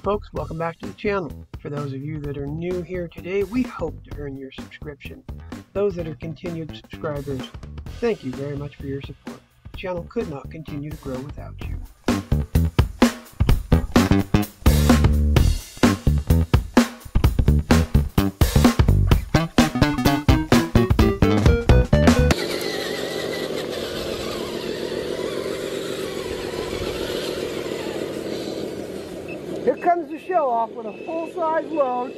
folks, welcome back to the channel. For those of you that are new here today, we hope to earn your subscription. Those that are continued subscribers, thank you very much for your support. The channel could not continue to grow without you. Here comes the show-off with a full-size load.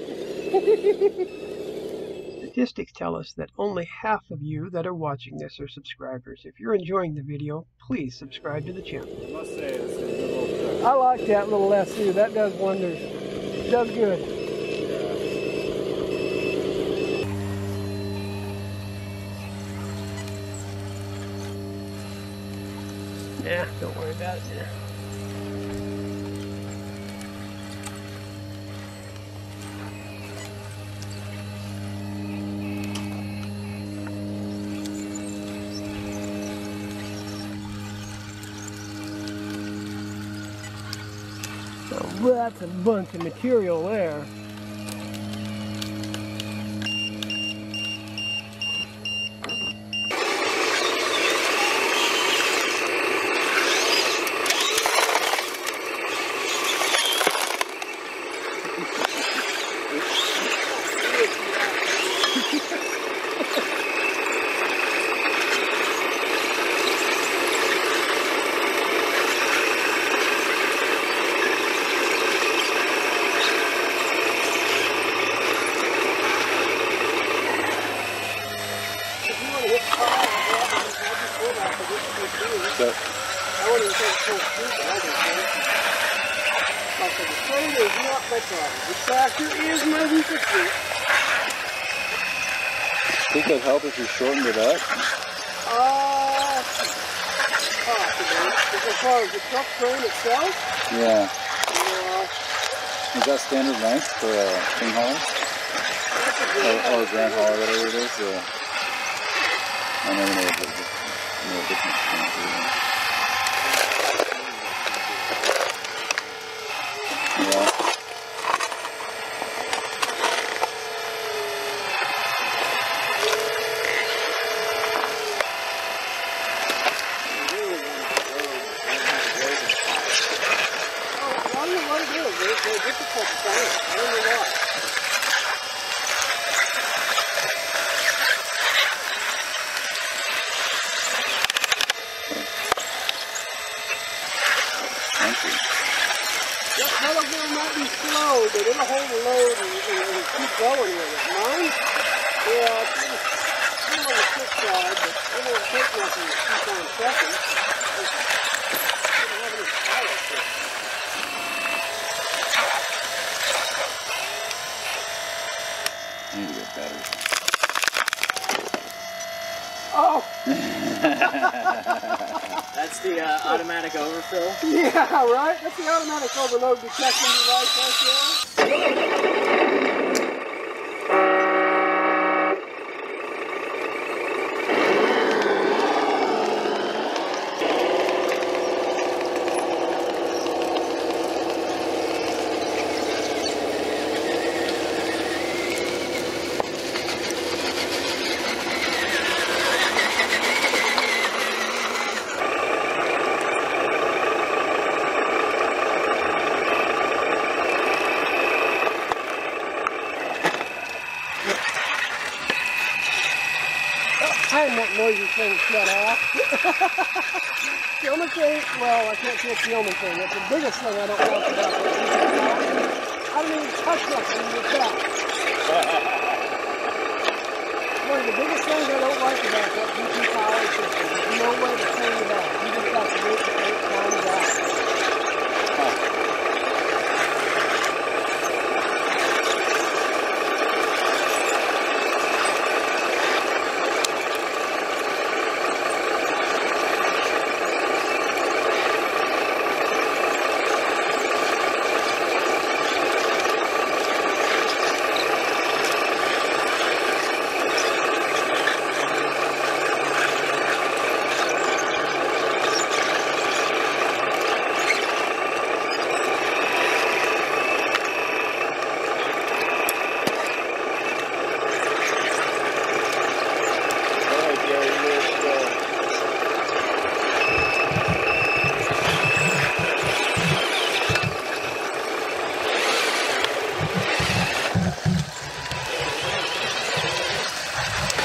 Statistics tell us that only half of you that are watching this are subscribers. If you're enjoying the video, please subscribe to the channel. I must say, this is a good little truck. I like that little SU. That does wonders. It does good. Yeah, don't worry about it. Yeah. Well, that's a bunch of material there. But I wouldn't even take full speed, but I just did it. Like the trailer is not my problem. The tractor is my weakest link. think it'd help if you shortened it up. Possibly. As far as the truck frame itself? Yeah. Yeah. Is that standard length for a king hauler? Or a grand hauler, whatever it is? I never know what the difference is. Yeah. They're difficult to find. I don't know why. Thank you. That pedal wheel might be slow, but it'll hold the load and keep going with it. Mine? Yeah, it's on the quick side, but it won't take nothing to keep on trucking. It doesn't have any power to it. I need to get batteries. Oh! That's the automatic overfill. Yeah, right? That's the automatic overload detection device right there. I am that noisy thing shut off. The only thing, well, I can't say it's the only thing. It's the biggest thing I don't like about this. I don't even touch nothing with that. One of the biggest things I don't like about that DP power system is no way to turn it off. You just got to wait until it times out.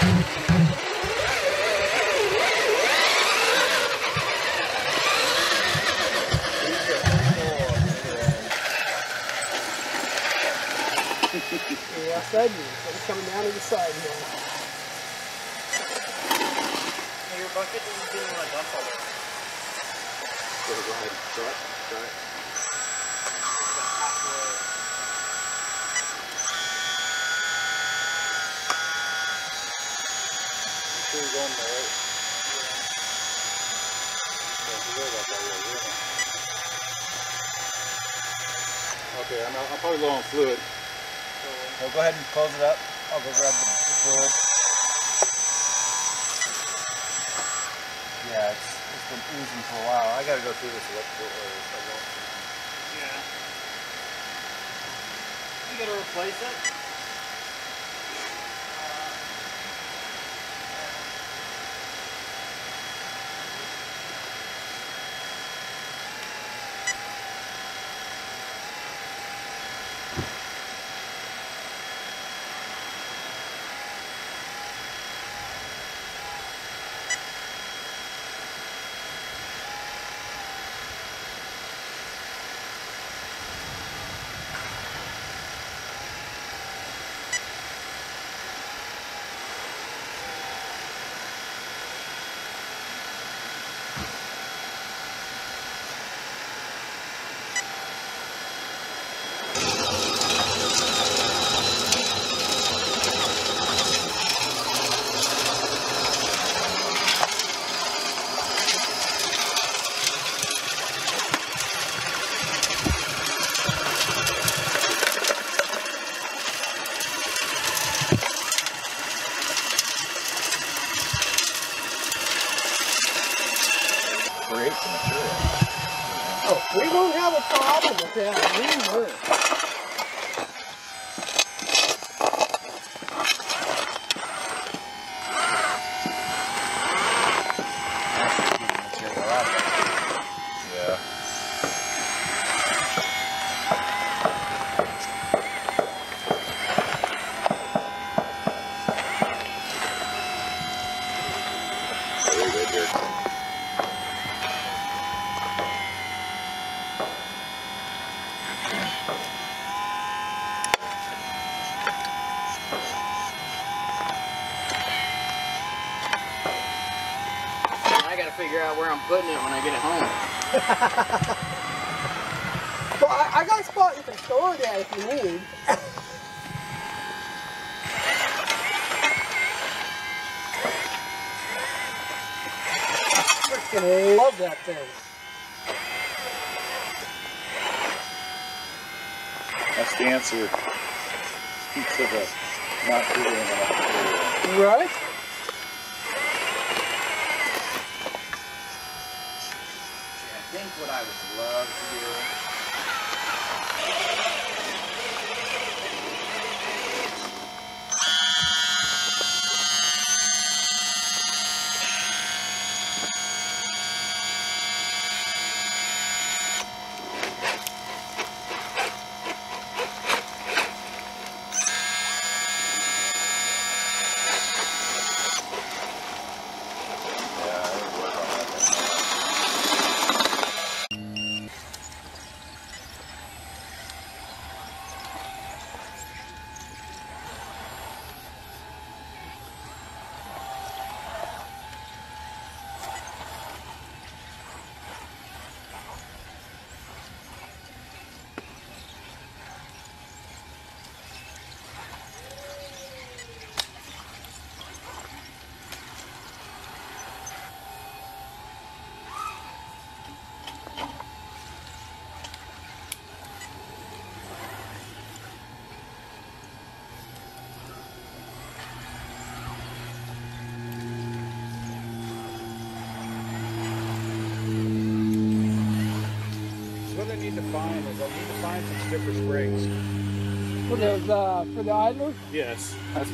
Yeah, said you. It's coming down to the side here. So your bucket didn't want to dump all this. Go ahead, try it. Sure you're going there, right? Yeah. Don't worry about that right here. Okay, I'm probably low on fluid. So go ahead and close it up. I'll go grab the fluid. Yeah, it's been oozing for a while. I gotta go through this electrical area. Yeah. You gotta replace it? Oh, we don't have a problem with that. We were. I gotta figure out where I'm putting it when I get it home. Well, I got a spot you can store that if you need. I freaking love that thing. That's the answer to the not figuring out. Right? I think what I would love to do. What I need to find is I need to find some stiffer springs. For the idler? Yes. That's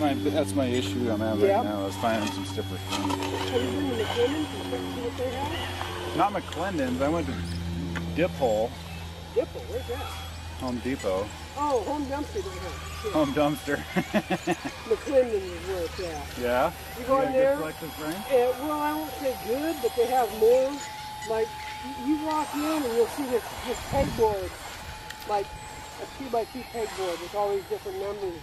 my issue I'm having right now, is finding some stiffer springs. Have you been to McKinnon's and checked to see what they have? Not McClendon's, I went to Dip Hole, Dipple, where's that? Home Depot. Oh, Home Dumpster don't have it. Home Dumpster. McClendon is where it's at. Yeah? You go in there. Good spring? Well, I won't say good, but they have more. Like, you walk in and you'll see this pegboard, like a 2x2 pegboard with all these different numbers.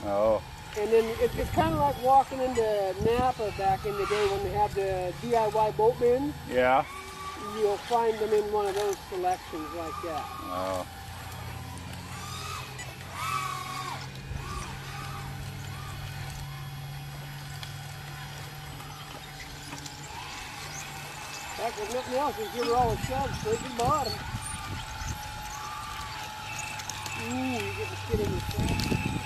Oh. And then it's kind of like walking into Napa back in the day when they had the DIY boat bins. Yeah. You'll find them in one of those selections like that. Oh. Heck, if nothing else, just give her all a shove straight to the bottom. Ooh, you get the skid in your sack.